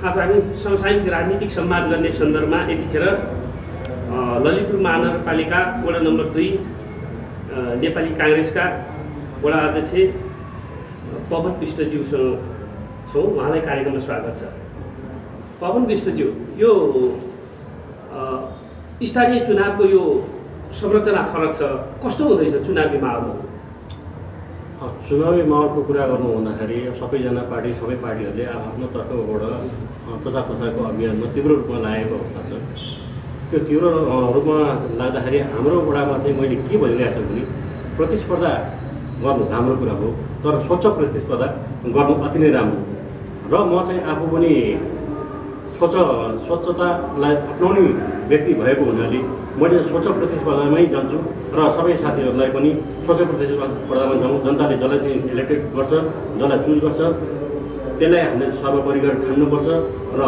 आज हामी समसामयिक राजनीतिक संवाद गर्ने सन्दर्भमा यतिखेर ललितपुर महानगरपालिका वडा नम्बर 2 नेपाली काङ्ग्रेसका वडा अध्यक्ष पवन विष्टज्यूसँग छौँ। उहाँलाई कार्यक्रममा स्वागत छ। पवन विष्टज्यू, यो स्थानीय चुनावको यो संरचना फरक छ, कस्तो हुँदैछ चुनावी माहौल? चुनावी माहौलको कुरा गर्नु भन्दाखेरि सबैजना पार्टी सबै पार्टीहरूले आफ्नो तर्फबाट प्रचार प्रसारको अभियानमा तीव्र रूपमा लागेको अवस्था छ। त्यो तीव्र रूपमा लाग्दाखेरि हाम्रो वडामा चाहिँ मैले के भनिरहेको छु भने प्रतिस्पर्धा गर्नु राम्रो कुरा हो, तर स्वच्छ प्रतिस्पर्धा गर्नु अति नै राम्रो। र म चाहिँ आफू पनि स्वच्छतालाई अपनाउने व्यक्ति भएको हुनाले मैले स्वच्छ प्रतिस्पर्धामै जान्छु र सबै साथीहरूलाई पनि स्वच्छ प्रतिस्पर्धामा जाउँ। जनताले जसलाई चाहिँ इलेक्टेड गर्छ, जसलाई चुज गर्छ, त्यसलाई हामीले सर्वोपरि गरेर ठान्नुपर्छ र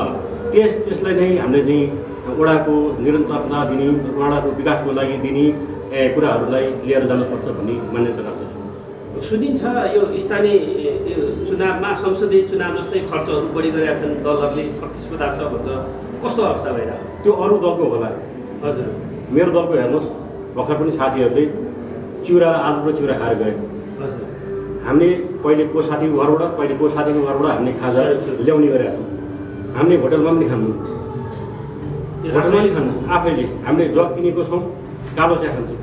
त्यसलाई नै हामीले चाहिँ वडाको निरन्तरता दिने, वडाको विकासको लागि दिने कुराहरूलाई लिएर जानुपर्छ भन्ने मान्यता राख्दछु। सुनिन्छ यो स्थानीय चुनावमा संसदीय चुनाव जस्तै खर्चहरू बढी गरेका छन्, दलहरूले प्रतिस्पर्धा छ भन्छ, कस्तो अवस्था भइरहेको? त्यो अरू दलको होला। हजुर, मेरो दलको हेर्नुहोस्, भर्खर पनि साथीहरूले आलु र चिउरा खाएर गए। हजुर, हामीले कहिले को साथीको घरबाट, कहिले को साथीको घरबाट हामीले खाजा ल्याउने गरेका छौँ। हामीले होटलमा पनि खानु, होटलमा पनि खानु आफैले। हामीले जग किनेको छौँ, कालो चिया खान्छौँ।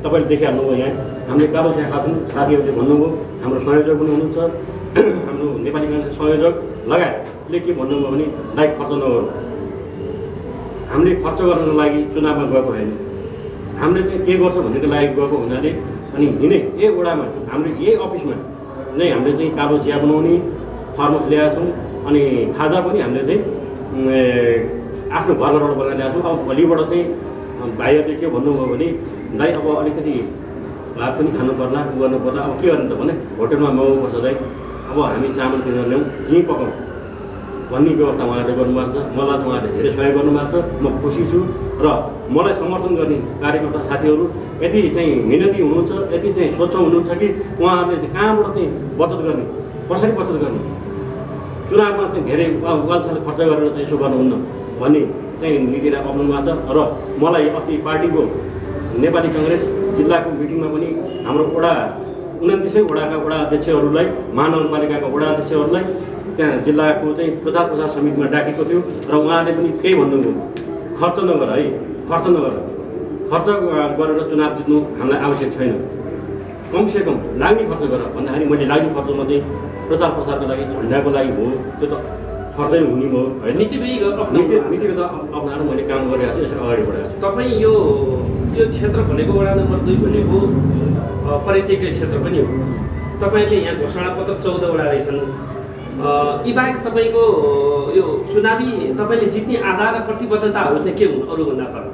तपाईँले देखिहाल्नुभयो यहाँ हामीले कालो चिया खान्छौँ। साथीहरूले भन्नुभयो, हाम्रो संयोजक पनि हुनुहुन्छ, हाम्रो नेपाली काङ्ग्रेस संयोजक लगायतले के भन्नुभयो भने दाइ खर्च नगरौँ। हामीले खर्च गर्नको लागि चुनावमा गएको होइन, हामीले चाहिँ के गर्छ भन्नेको लागि गएको हुनाले अनि यिनै यही वडामा हाम्रो यही अफिसमा नै हामीले चाहिँ कालो चिया बनाउने थर्मस ल्याएका छौँ। अनि खाजा पनि हामीले चाहिँ आफ्नो घरबाट बनाएर ल्याएको छौँ। अब भोलिबाट चाहिँ भाइहरूले के भन्नुभयो भने दाइ अब अलिकति भात पनि खानु पर्ला, उ गर्नु पर्ला, अब के गर्नु त भने होटलमा मगाउनुपर्छ दाइ, अब हामी चामल किनेर ल्याउँ, यहीँ पकाउँ भन्ने व्यवस्था उहाँहरूले गर्नुभएको छ। मलाई चाहिँ उहाँहरूले धेरै सहयोग गर्नुभएको छ, म खुसी छु। र मलाई समर्थन गर्ने कार्यकर्ता साथीहरू यति चाहिँ मिहिनेती हुनुहुन्छ, यति चाहिँ स्वच्छ हुनुहुन्छ कि उहाँहरूले चाहिँ कहाँबाट चाहिँ बचत गर्ने, कसरी बचत गर्ने, चुनावमा चाहिँ धेरै वालछाल खर्च गरेर चाहिँ यसो गर्नुहुन्न भन्ने चाहिँ नीति अप्नाउनु भएको छ। र मलाई अस्ति पार्टीको नेपाली काङ्ग्रेस जिल्लाको मिटिङमा पनि हाम्रो वडा 29 वडाका वडा अध्यक्षहरूलाई, महानगरपालिकाका वडा अध्यक्षहरूलाई त्यहाँ जिल्लाको चाहिँ प्रचार प्रसार समितिमा डाकेको थियो र उहाँले पनि त्यही भन्नुभयो, खर्च नगर है, खर्च नगर, खर्च गरेर चुनाव जित्नु हामीलाई आवश्यक छैन, कमसेकम लाग्ने खर्च गर भन्दाखेरि मैले लाग्ने खर्चमा चाहिँ प्रचार प्रसारको लागि, झन्डाको लागि भयो, त्यो त खर्चै हुने भयो होइन। नीति अप्नाएर मैले काम गरिरहेको छु, यसरी अगाडि बढाएको छु। तपाईँ यो क्षेत्र भनेको वडा नम्बर 2 भनेको पर्यटकीय क्षेत्र पनि हो। तपाईँले यहाँ घोषणापत्र 14 वडा रहेछन्। यी बाहेक तपाईँको यो चुनावी तपाईँले जित्ने आधार र प्रतिबद्धताहरू चाहिँ के हुन् अरूभन्दा फरक?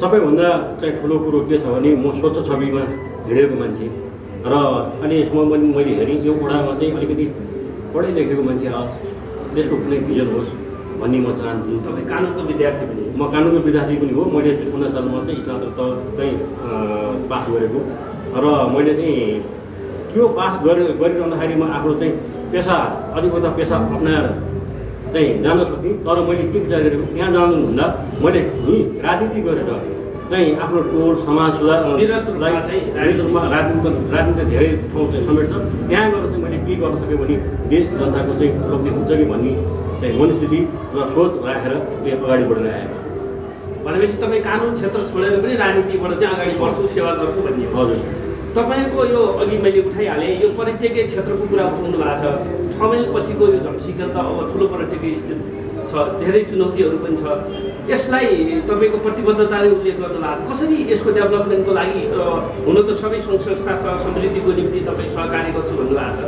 सबैभन्दा चाहिँ ठुलो कुरो के छ भने म स्वच्छ छविमा हिँडेको मान्छे र अहिलेसम्म पनि मैले हेरेँ यो वडामा चाहिँ अलिकति पढे लेखेको मान्छे आओस्, देशको कुनै भिजन होस् भन्ने म चाहन्छु। तपाईँ कानुनको विद्यार्थी पनि? म कानुनको विद्यार्थी पनि हो। मैले 53 सालमा चाहिँ स्नातक चाहिँ पास गरेको र मैले चाहिँ त्यो पास गरिरहँदाखेरि म आफ्नो चाहिँ पेसा अधिकता पेसा अप्नाएर चाहिँ जान सक्थेँ। तर मैले के विचार गरेको, त्यहाँ जानुभन्दा मैले यहीँ राजनीति गरेर चाहिँ आफ्नो टोल समाज सुधार राजनीति धेरै ठाउँ चाहिँ समेट्छ, त्यहाँ गएर चाहिँ मैले के गर्न सकेँ भने देश जनताको चाहिँ उपलब्धि हुन्छ कि भन्ने चाहिँ मनस्थिति र सोच राखेर अगाडि बढेर आएको। भनेपछि तपाईँ कानुन क्षेत्र छोडेर पनि राजनीतिबाट चाहिँ अगाडि बढ्छु, सेवा गर्छु भन्ने? हजुर। तपाईँको यो अघि मैले उठाइहालेँ, यो पर्यटकीय क्षेत्रको कुरा उठाउनु भएको छ। ठमेल पछिको यो झम्सिखेल त अब ठुलो पर्यटकीय स्थिति छ, धेरै चुनौतीहरू पनि छ। यसलाई तपाईँको प्रतिबद्धताले उल्लेख गर्नु भएको छ। कसरी यसको डेभलपमेन्टको लागि, हुन त सबै सङ्घ संस्था छ, समृद्धिको निम्ति तपाईँ सहकारी गर्छु भन्नुभएको छ,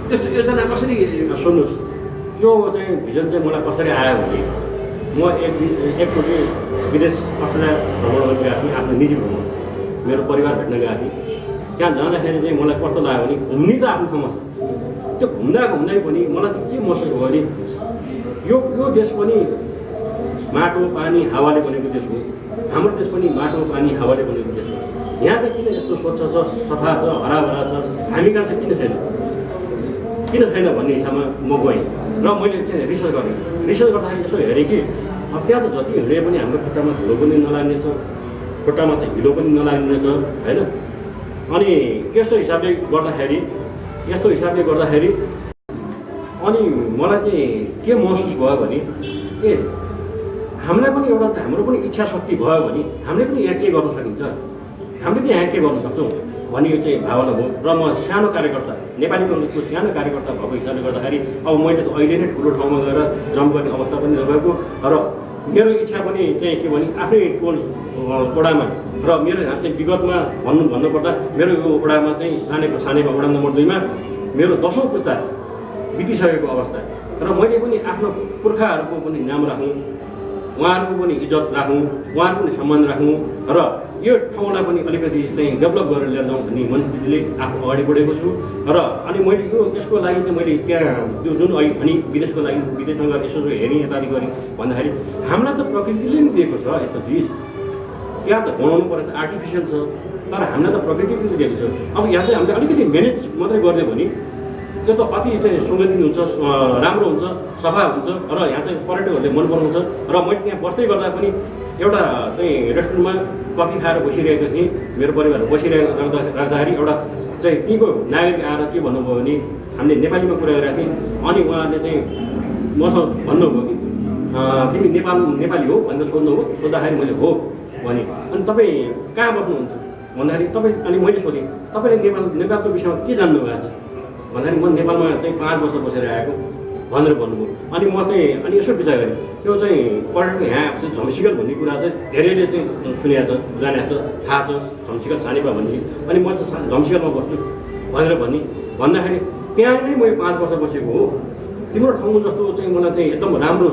त्यस्तो योजना कसरी? सुन्नुहोस्, यो चाहिँ भिजन चाहिँ मलाई कसरी आयो भने म एकचोटि विदेश अस्ट्रेलिया भ्रमण गर्न गएको थिएँ, आफ्नो निजी भ्रमण, मेरो परिवार भेट्न गएको थिएँ। त्यहाँ जाँदाखेरि चाहिँ मलाई कस्तो लाग्यो भने घुम्ने त आफ्नो ठाउँमा छ, त्यो घुम्दै पनि मलाई चाहिँ के महसुस भयो भने यो देश पनि माटो पानी हावाले बनेको देश हो, हाम्रो देश पनि माटो पानी हावाले बनेको देश हो। यहाँ चाहिँ किन यस्तो स्वच्छ छ, सफा छ, हराभरा छ, हामी कहाँ चाहिँ किन छैन? किन छैन भन्ने हिसाबमा म गएँ र मैले चाहिँ रिसर्च गरेँ। रिसर्च गर्दाखेरि यसो हेरेँ कि अब त्यहाँ त जति हिँडे पनि हाम्रो खुट्टामा धुलो पनि नलाग्नेछ, खुट्टामा चाहिँ हिलो पनि नलाग्नेछ होइन। अनि यस्तो हिसाबले गर्दाखेरि अनि मलाई चाहिँ के महसुस भयो भने हामीलाई पनि एउटा हाम्रो पनि इच्छा शक्ति भयो भने हामीले पनि यहाँ के गर्न सकिन्छ, हामीले पनि यहाँ के गर्न सक्छौँ भन्ने यो चाहिँ भावना हो। र म सानो कार्यकर्ता, नेपाली कङ्ग्रेसको सानो कार्यकर्ता भएको हिसाबले गर्दाखेरि अब मैले त अहिले नै ठुलो ठाउँमा गएर जम्प गर्ने अवस्था पनि नभएको र मेरो इच्छा पनि चाहिँ के भने आफ्नै टोल वडामा र मेरो यहाँ चाहिँ विगतमा भन्नुपर्दा मेरो यो वडामा चाहिँ सानेपा वडा नम्बर 2 मा मेरो 10औं पुस्ता बितिसकेको अवस्था र मैले पनि आफ्नो पुर्खाहरूको पनि नाम राखौँ, उहाँहरूको पनि इज्जत राखौँ, उहाँहरूको पनि सम्मान राखौँ र यो ठाउँलाई पनि अलिकति चाहिँ डेभलप गरेर लिएर जाउँ भन्ने मनस्थितिले आफू अगाडि बढेको छु। र अनि मैले यसको लागि चाहिँ मैले त्यहाँ त्यो जुन अहिले भनी विदेशको लागि विदेशमा गएर यसो हेरेँ यतादि गरेँ भन्दाखेरि हामीलाई त प्रकृतिले नै दिएको छ यस्तो चिज, यहाँ त बनाउनु पर्छ आर्टिफिसियल छ, तर हामीलाई त प्रकृतिले दिएको छ। अब यहाँ चाहिँ हामीले अलिकति म्यानेज मात्रै गरिदियो भने यो त अति चाहिँ सुगन्धित हुन्छ, राम्रो हुन्छ, सफा हुन्छ र यहाँ चाहिँ पर्यटकहरूले मन पराउँछ। र मैले त्यहाँ बस्दै गर्दा पनि एउटा चाहिँ रेस्टुरेन्टमा कफी खाएर बसिरहेको थिएँ, मेरो परिवार राख्दाखेरि एउटा चाहिँ त्यहीँको नागरिक आएर के भन्नुभयो भने हामीले नेपालीमा कुरा गरेका थियौँ। अनि उहाँहरूले चाहिँ मसँग भन्नुभयो कि तिमी नेपाली हो भनेर सोध्नुभयो। सोद्धाखेरि मैले हो भने अनि तपाईँ कहाँ बस्नुहुन्छ भन्दाखेरि तपाईँ, अनि मैले सोधेँ तपाईँले नेपालको विषयमा के जान्नुभएको छ भन्दाखेरि म नेपालमा चाहिँ 5 वर्ष बसेर आएको भनेर भन्नुभयो। अनि म चाहिँ अनि यसो विचार गरेँ, त्यो चाहिँ पर्यटक यहाँ चाहिँ झम्सिकल भन्ने कुरा चाहिँ धेरैले चाहिँ सुनेको छ, जानेको छ, थाहा छ झम्सिकल सानेपा भन्ने। अनि म चाहिँ झम्सिकलमा बस्छु भनेर भन्दाखेरि त्यहाँ नै मैले 5 वर्ष बसेको हो, तिम्रो ठाउँ जस्तो चाहिँ मलाई चाहिँ एकदम राम्रो,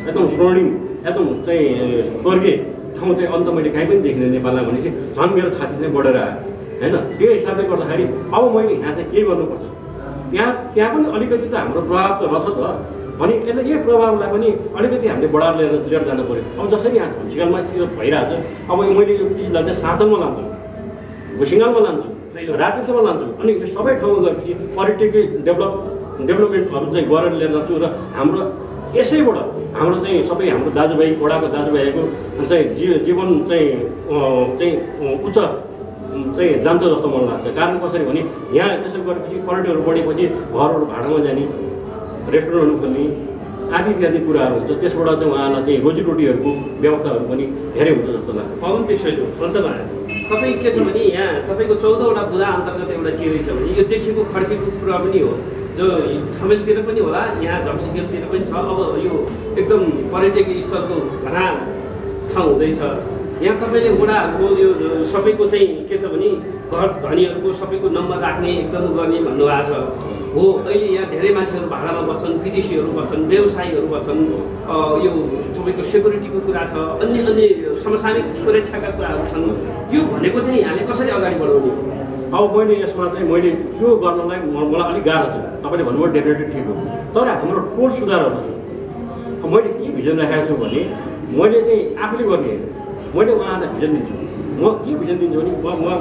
एकदम स्वर्णिम, एकदम चाहिँ स्वर्गीय ठाउँ चाहिँ अन्त मैले कहीँ पनि देखिनँ नेपालमा भनेपछि झन् मेरो छाती चाहिँ बढेर आयो होइन। त्यो हिसाबले गर्दाखेरि अब मैले यहाँ चाहिँ के गर्नुपर्छ, त्यहाँ पनि अलिकति त हाम्रो प्रभाव त रहेछ त भने यसले यही प्रभावलाई पनि अलिकति हामीले बढाएर लिएर जानु पऱ्यो। अब जसरी यहाँ झम्सिकलमा त्यो भइरहेछ, अब मैले यो चिजलाई चाहिँ साँचलमा लान्छु, भुसिङ्गालमा लान्छु, रातिसम्म लान्छु, अनि यो सबै ठाउँमा गएपछि पर्यटकीय डेभलपमेन्टहरू चाहिँ गरेर लिएर जान्छु। र हाम्रो यसैबाट हाम्रो चाहिँ सबै हाम्रो दाजुभाइ, वडाको दाजुभाइको चाहिँ जीवन चाहिँ उच्च चाहिँ जान्छ जस्तो मलाई लाग्छ। कारण कसरी भने यहाँ त्यसो गरेपछि पर्यटकहरू बढेपछि घरहरू भाडामा जाने, रेस्टुरेन्टहरू खोल्ने आदि इत्यादि कुराहरू हुन्छ। त्यसबाट चाहिँ उहाँलाई चाहिँ रोजीरोटीहरूको व्यवस्थाहरू पनि धेरै हुन्छ जस्तो लाग्छ। पवन विश्वज्यू अन्तमा तपाईँ के छ भने यहाँ तपाईँको 14वटा बुदा अन्तर्गत एउटा के रहेछ भने यो देखेको खड्केको कुरा पनि हो, जो थमेलतिर पनि होला, यहाँ झम्सिकलतिर पनि छ। अब यो एकदम पर्यटकीय स्थलको घना ठाउँ हुँदैछ। यहाँ तपाईँले वडाहरूको यो सबैको चाहिँ के छ भने घर धनीहरूको सबैको नम्बर राख्ने एकदम गर्ने भन्नुभएको छ हो। अहिले यहाँ धेरै मान्छेहरू भाडामा बस्छन्, विदेशीहरू बस्छन्, व्यवसायीहरू बस्छन्, यो तपाईँको सेक्युरिटीको कुरा छ, अन्य समसामयिक सुरक्षाका कुराहरू छन्। यो भनेको चाहिँ यहाँले कसरी अगाडि बढाउने? अब मैले यसमा चाहिँ मैले यो गर्नलाई मलाई अलिक गाह्रो छ। तपाईँले भन्नुभयो डेफिनेटली ठिक हो, तर हाम्रो टोल सुधारहरू छ। मैले के भिजन राखेको छु भने मैले चाहिँ आफूले गर्ने होइन, मैले उहाँलाई भिजन दिन्छु। म के भिजन दिन्छु भने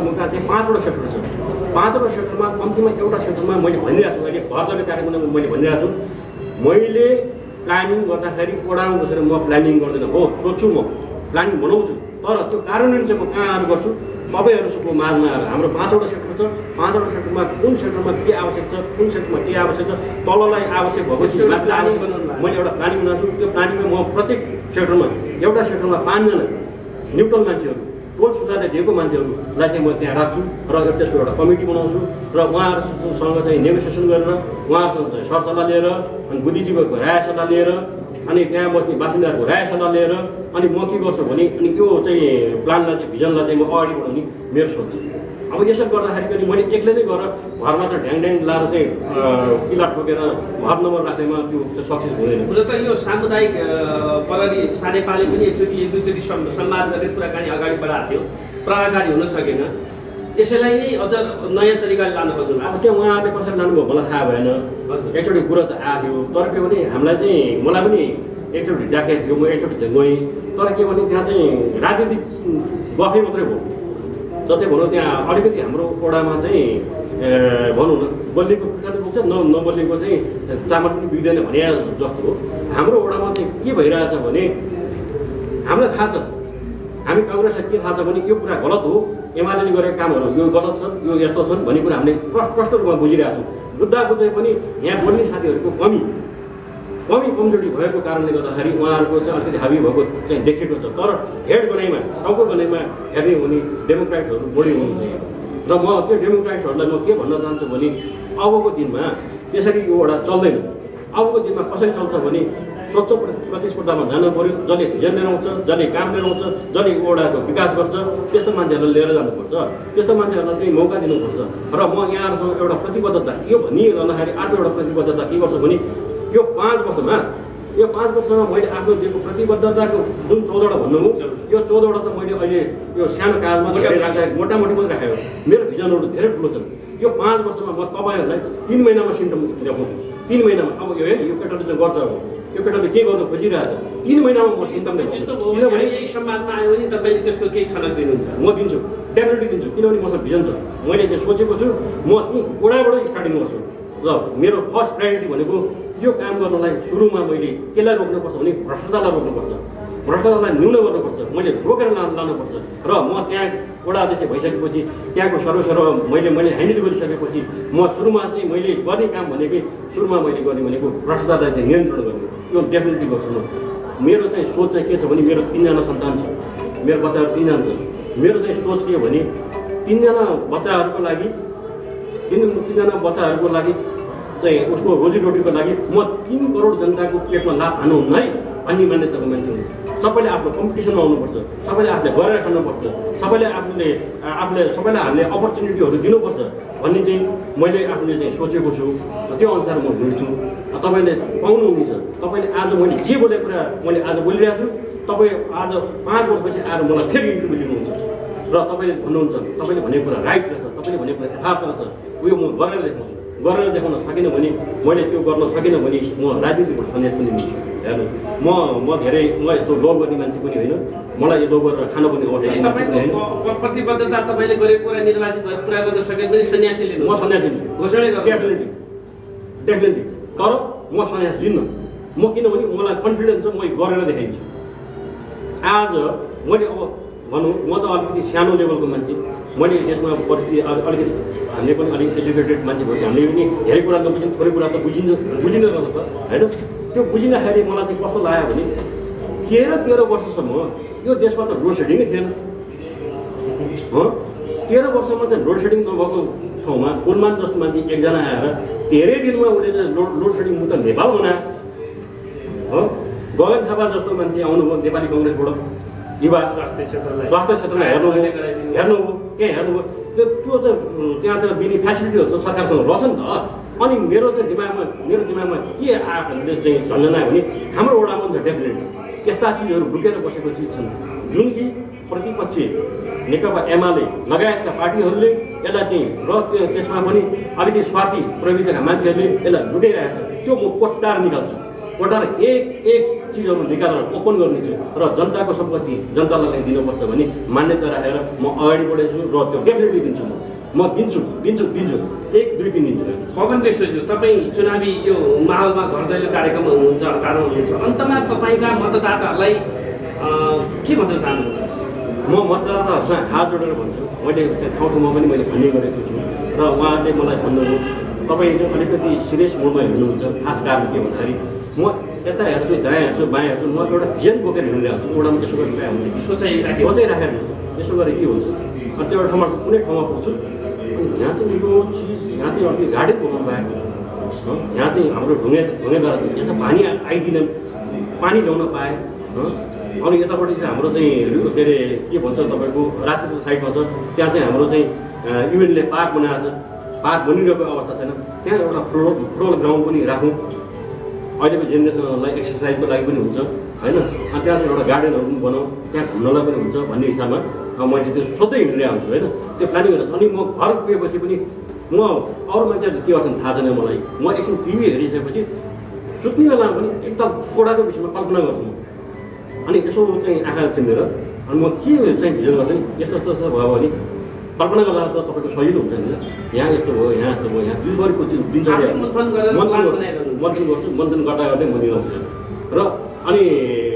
मका चाहिँ 5वटा सेक्टर छ। 5वटा सेक्टरमा कम्तीमा एउटा सेक्टरमा मैले भनिरहेको छु, अहिले घरजग्गा कार्यक्रममा मैले भनिरहेको छु, मैले प्लानिङ गर्दाखेरि वडामा बसेर म प्लानिङ गर्दैन हो, सोध्छु, म प्लानिङ बनाउँछु, तर त्यो कार्यान्वयन चाहिँ म कहाँ आएर गर्छु, तपाईँहरूको माझमा आएर। हाम्रो 5वटा सेक्टर छ, 5वटा सेक्टरमा कुन सेक्टरमा के आवश्यक छ, कुन सेक्टरमा के आवश्यक छ, तललाई आवश्यक भएपछि माथि आवश्यक मैले एउटा प्लानिङ बनाउँछु। त्यो प्लानिङमा म प्रत्येक सेक्टरमा एउटा सेक्टरमा 5 जना न्युट्रल मान्छेहरू, टोल सुधारले दिएको मान्छेहरूलाई चाहिँ म त्यहाँ राख्छु र त्यसको एउटा कमिटी बनाउँछु र उहाँहरूसँग चाहिँ नेगोसिएसन गरेर उहाँहरूसँग चाहिँ सरसल्लाह लिएर अनि बुद्धिजीवीको राय सल्लाह लिएर अनि त्यहाँ बस्ने बासिन्दाहरूको राय सल्लाह लिएर अनि म के गर्छु भने अनि त्यो चाहिँ प्लानलाई चाहिँ भिजनलाई चाहिँ म अगाडि बढाउने मेरो सोच छ। अब यसो गर्दाखेरि पनि मैले एक्लै नै गरेर घरमा चाहिँ ढ्याङ लाएर चाहिँ किला ठोकेर घर नम्बर राख्दैमा त्यो सक्सेस हुँदैन। हुन त यो सामुदायिक प्रहरी सानेपाले पनि एकचोटि 1-2चोटि संवाद गरेर कुराकानी अगाडि बढाएको थियो, प्रभावकारी हुन सकेन। यसैलाई नै अझ नयाँ तरिकाले लानु खोज्नु। अब त्यो उहाँहरूले कसरी लानुभयो मलाई थाहा भएन। एकचोटि कुरा त आएको थियो, तर के भने हामीलाई चाहिँ मलाई पनि एकचोटि डाकेको थियो, म एकचोटि चाहिँ गएँ, तर के भने त्यहाँ चाहिँ राजनीतिक गफै मात्रै भयो। जस्तै भनौँ त्यहाँ अलिकति हाम्रो वडामा चाहिँ भनौँ न बल्लीको पुच्छरले पुग्छ नबल्लीको चाहिँ चामल पनि बिग्दैन भने जस्तो हो। हाम्रो वडामा चाहिँ के भइरहेछ भने हामीलाई थाहा छ, हामी काङ्ग्रेसलाई के थाहा छ भने यो कुरा गलत हो, एमाले गरेका कामहरू यो गलत छन्, यो यस्तो छन् भन्ने कुरा हामीले प्रष्ट रूपमा बुझिरहेको छौँ। बुझ्दै पनि यहाँ बोल्ने साथीहरूको कमजोरी भएको कारणले गर्दाखेरि उहाँहरूको चाहिँ अलिकति हाबी भएको चाहिँ देखेको छ। तर हेड गनाइमा टाउको गनाइमा हेर्ने हुने डेमोक्रेट्सहरू बढी हुनुहुन्छ। र म त्यो डेमोक्रेट्सहरूलाई म के भन्न चाहन्छु भने अबको दिनमा त्यसरी यो वडा चल्दैन। अबको दिनमा कसरी चल्छ भने स्वच्छ प्रतिस्पर्धामा जानु पऱ्यो। जसले भिजन लिएर आउँछ, जसले काम लिएर आउँछ, जसले वडाको विकास गर्छ त्यस्तो मान्छेहरूलाई लिएर जानुपर्छ, त्यस्तो मान्छेहरूलाई चाहिँ मौका दिनुपर्छ। र म यहाँहरूसँग एउटा प्रतिबद्धता यो भनिरहँदाखेरि अर्को एउटा प्रतिबद्धता के गर्छु भने यो 5 वर्षमा मैले आफ्नो दिएको प्रतिबद्धताको जुन 14वटा भन्नुभयो, यो 14वटा चाहिँ मैले अहिले यो सानो कालमा धेरै राख्दा मोटामोटी पनि राखेको। मेरो भिजनहरू धेरै ठुलो छन्। यो 5 वर्षमा म तपाईँहरूलाई 3 महिनामा सिम्टम देखाउँछु। 3 महिनामा अब यो केटाले चाहिँ गर्छ, यो केटाले के गर्न खोजिरहेछ, 3 महिनामा म सिम्टम देखाउँछु। किनभने यही सम्वादमा आयो भने तपाईँले त्यसको केही छनक दिनुहुन्छ? म दिन्छु, डेफिनेटली दिन्छु। किनभने मसँग भिजन छ। मैले चाहिँ सोचेको छु म वडाबाट स्टार्टिङ गर्छु। र मेरो फर्स्ट प्रायोरिटी भनेको यो काम गर्नलाई सुरुमा मैले केलाई रोक्नुपर्छ भने भ्रष्टाचारलाई रोक्नुपर्छ, भ्रष्टाचारलाई न्यून गर्नुपर्छ, मैले रोकेर लानुपर्छ। र म त्यहाँ वडा अध्यक्ष भइसकेपछि त्यहाँको सर्वसर्व मैले ह्यान्डल गरिसकेपछि म सुरुमा चाहिँ मैले गर्ने काम सुरुमा मैले गर्ने भनेको भ्रष्टाचारलाई चाहिँ नियन्त्रण गर्ने। यो डेफिनेटली गर्छु म। मेरो चाहिँ सोच चाहिँ के छ भने मेरो 3जना सन्तान छ, मेरो बच्चाहरू 3जना छ। मेरो चाहिँ सोच के हो भने 3जना बच्चाहरूको लागि चाहिँ उसको रोजीरोटीको लागि म 3 करोड जनताको पेटमा लाभ हान्नुहुन्न है भन्ने मान्यताको मान्छे हुँ। सबैले आफ्नो कम्पिटिसनमा आउनुपर्छ, सबैले आफूले गरेर खानुपर्छ, सबैलाई हामीले अपर्च्युनिटीहरू दिनुपर्छ भन्ने चाहिँ मैले आफूले चाहिँ सोचेको छु। त्यो अनुसार म हिँड्छु। तपाईँले पाउनुहुनेछ। तपाईँले आज मैले जे बोलेको कुरा मैले आज बोलिरहेको छु, तपाईँ आज 5 वर्षपछि आएर मलाई फेरि इन्टरभ्यू लिनुहुन्छ र तपाईँले भन्नुहुन्छ तपाईँले भनेको कुरा राइट रहेछ, तपाईँले भनेको कुरा यथार्थ रहेछ, उयो म गरेर देखाउन सकिनँ भने, मैले त्यो गर्न सकिनँ भने म राजनीतिबाट सन्यास पनि लिन्छु। हेर्नु म यस्तो लोभ गर्ने मान्छे पनि होइन, मलाई यो लोभ गरेर खान पनि अवस्था होइन। प्रतिबद्धता तपाईँले गरेको कुरा निर्वाचित भएर पुरा गर्न सके पनि सन्यासी लिनु? म सन्यास लिन्छु, घोषणा गर्छु डेफिनेटली। तर म सन्यास लिन्न। म किनभने मलाई कन्फिडेन्स छ, म गरेर देखाइन्छु। आज मैले अब भनौँ म त अलिकति सानो लेभलको मान्छे, मैले त्यसमा परिस्थिति अलिकति हामीले पनि अलिक एजुकेटेड मान्छे भएपछि हामीले पनि धेरै कुरा नबुझ्यौँ, थोरै कुरा त बुझिन रहेछ त होइन। त्यो बुझिँदाखेरि मलाई चाहिँ कस्तो लाग्यो भने 13 वर्षसम्म यो देशमा त लोड सेडिङै थिएन। 13 वर्षमा चाहिँ लोड सेडिङ नभएको ठाउँमा उन्मान जस्तो मान्छे एकजना आएर धेरै दिनमा उसले चाहिँ लोड सेडिङ मुक्त नेपाल बनायो हो। गगन थापा जस्तो मान्छे आउनुभयो नेपाली कङ्ग्रेसबाट, युवा स्वास्थ्य क्षेत्रलाई हेर्नुभयो त्यो चाहिँ त्यहाँ त दिने फेसिलिटीहरू त सरकारसँग रहेछ नि त। अनि मेरो दिमागमा के चाहिँ झन्झन आयो भने हाम्रो वडामा पनि छ डेफिनेटली त्यस्ता चिजहरू लुकेर बसेको चिज छन् जुन कि प्रतिपक्ष नेकपा एमाले लगायतका पार्टीहरूले यसलाई चाहिँ र त्यसमा पनि अलिकति स्वार्थी प्रवृत्तिका मान्छेहरूले यसलाई लुकाइरहेको छ। त्यो म कोट्टाएर निकाल्छु, कोट्टाएर एक चिजहरू निकालेर ओपन गर्नेछु र जनताको सम्पत्ति जनतालाई दिनुपर्छ भन्ने मान्यता राखेर म अगाडि बढेको छु र त्यो डेफिनेटली दिन्छु। म दिन्छु 1, 2, 3 दिन्छु। पवन बेसोज्यू, तपाईँ चुनावी यो माहौलमा घर दैलो कार्यक्रममा हुनुहुन्छ, हतारमा हुनुहुन्छ, अन्तमा तपाईँका मतदाताहरूलाई के भन्न चाहनुहुन्छ? म मतदाताहरूसँग हात जोडेर भन्छु, मैले ठाउँमा पनि मैले भन्ने गरेको छु र उहाँहरूले मलाई भन्नुभयो तपाईँ अलिकति सिरियस मोडमा हिँड्नुहुन्छ। खास कारण के भन्दाखेरि म यता हेर्छु, दायाँ हेर्छु, बायाँ हेर्छु, म एउटा भिजन बोकेर हिँडिरहेको छु। एउटामा यसो गरेर हुन्छ, सोचाइ राखेर यसो गरेर के हुन्छ। अनि त्यो एउटा ठाउँमा कुनै ठाउँमा पुग्छु अनि यहाँ चाहिँ यो चिज यहाँ चाहिँ अलिकति गाडी बोक्नु पाएँ, यहाँ चाहिँ हाम्रो ढुङ्गेद्वारा चाहिँ यहाँ पानी आइदिन, पानी ल्याउन पाएँ। अनि यतापट्टि चाहिँ हाम्रो चाहिँ के अरे के भन्छ तपाईँको राजनीतिक साइडमा छ, त्यहाँ चाहिँ हाम्रो चाहिँ युएनले पार्क बनाएको छ। पार्क बनिरहेको अवस्था छैन, त्यहाँ एउटा फुटबल ग्राउन्ड पनि राखौँ, अहिलेको जेनेरेसनहरूलाई एक्सर्साइजको लागि पनि हुन्छ होइन। अनि त्यहाँ चाहिँ एउटा गार्डनहरू पनि बनाऊँ, त्यहाँ घुम्नलाई पनि हुन्छ भन्ने हिसाबमा मैले त्यो सोध्दै हिँडिरहेको हुन्छु होइन। त्यो प्लानिङ गरेर अनि म घर पुगेपछि पनि म अरू मान्छेहरूले के गर्छन् थाहा छैन मलाई। म एकछिन टिभी हेरिसकेपछि सुत्ने बेलामा पनि एकताल कोडाको विषयमा कल्पना गर्छु म। अनि यसो चाहिँ आँखा चिन्देर अनि म के चाहिँ भिजन गर्छु नि यस्तो भयो भने कल्पना गर्दा त तपाईँको सजिलो हुन्छ नि यहाँ यस्तो भयो यहाँ यस्तो भयो यहाँ दिनभरिको दिनचर्या मन्थन गर्दा गर्दै म निभाउँछु र अनि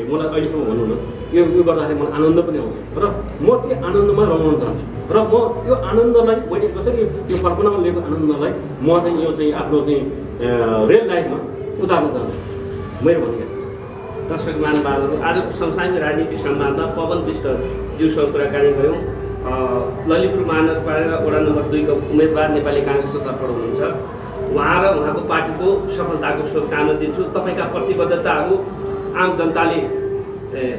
मलाई अहिलेसम्म भनौँ न यो गर्दाखेरि मलाई आनन्द पनि आउँछ र म त्यो आनन्दमा रमाउन चाहन्छु र म यो आनन्दलाई मैले कसरी यो कल्पनामा लिएको आनन्दलाई म चाहिँ यो चाहिँ आफ्नो चाहिँ रियल लाइफमा उतार्न चाहन्छु मेरो भनिया दर्शक महानुभावहरू आजको समसामयिक राजनीति सम्वादमा पवन विष्ट ज्यूसँग कुराकानी गऱ्यौँ। ललितपुर महानगरपालिका वडा नम्बर 2 का उम्मेदवार नेपाली काङ्ग्रेसको तर्फबाट हुनुहुन्छ। उहाँ र उहाँको पार्टीको सफलताको शुभकामना दिन्छु। तपाईँका प्रतिबद्धताहरू आम जनताले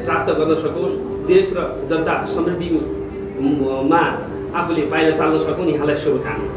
प्राप्त गर्न सकोस्, देश र जनता समृद्धिमा आफूले पाइला चाल्न सकुन्, यहाँलाई शुभकामना।